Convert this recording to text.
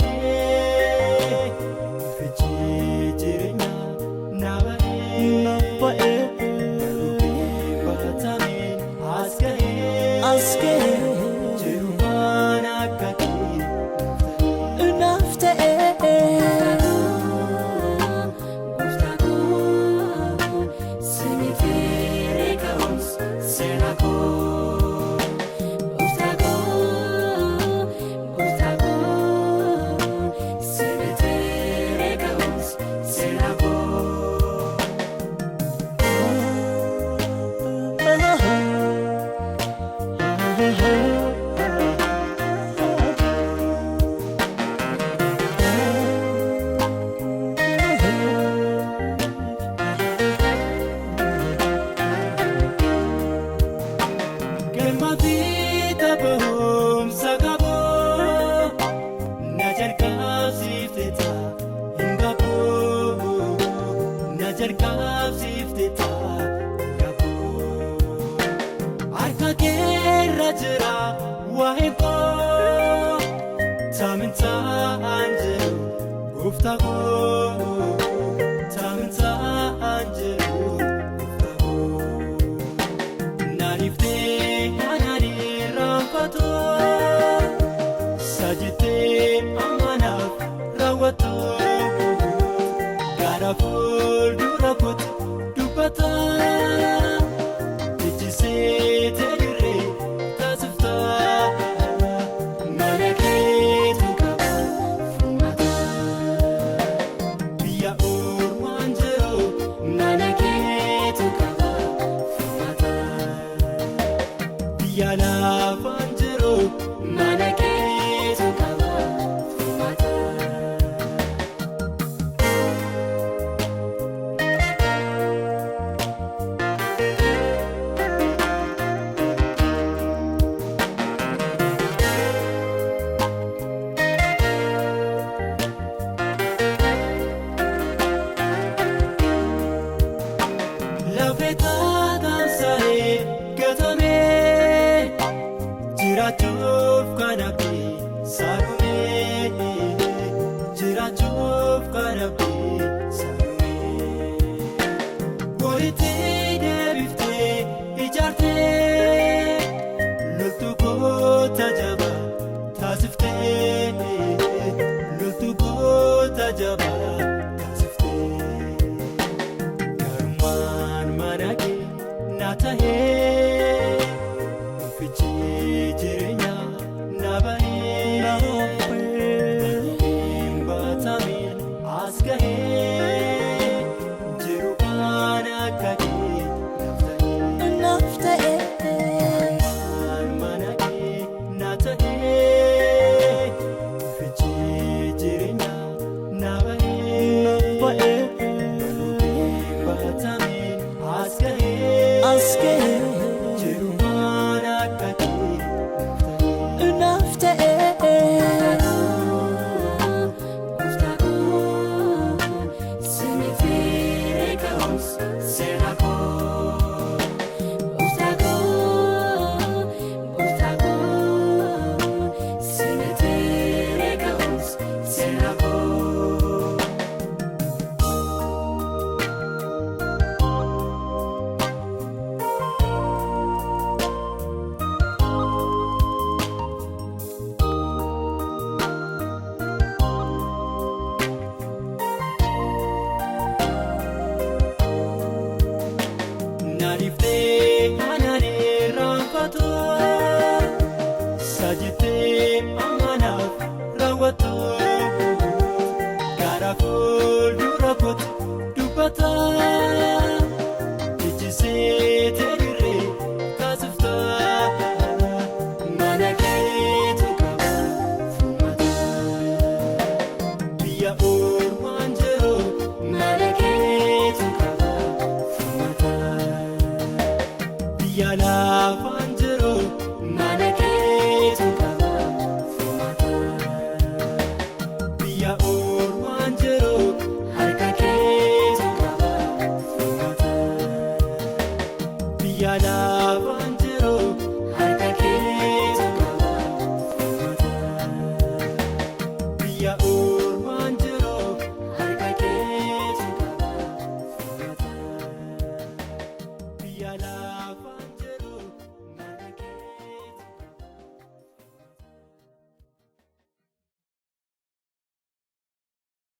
ta'ee fichee jireenya naaba'ee batameen as ga'ee jiru waan akka kee naaf ta'ee simifeeree ka'umsa seenaa koo simifeeree ka'umsa seenaa koo. Gammatii boomsa qaboo na jalqabsiifte hin qaboo na jalqabsiifte hin qaboo harka keerra jira waa'ee koo taamintaan jiru gooftaa koo taamintaan jiru gooftaa koo naaniftee. Sajjitee amanaaf raawwatu gara fuuldura kootti dubbata ijjisee teeree taasifta mana keetu qaba furmaata biyya ormaan jiru mana keetu qaba furmaata biyya lafaan jiru mana keetu. Jiraachuuf kan abdii saaqumee jiraachuuf kan abdii saaqumee walitti deebiftee ijaartee loltuu goota jabaa taasiftee loltuu goota jabaa taasiftee garummaan mana kee na tahee fichee jireenya naaba'ee batameen as ga'ee jiru waan akka kee naaf ta'ee mana kee na ta'ee fichee jireenya naaba'ee batameen as ga'ee jiru waan akka kee naaf ta'ee. Simifeeree ka'umsa seenaa koo simifeeree ka'umsa seenaa koo. Naaniftee anaanii raanfatu sajjitee amanaaf raawwatu gara fuuldura kootti dubbata ijjisee teeree taasifta mana keetu qaba furmaata biyya ormaan jiru mana keetu qaba furmaata. Biyya lafaan jiru mana keetu qaba furmaata biyya ormaan jiru harka keetu qaba furmaata biyya lafaan jiru harka keetu qaba furmaata biyya afaan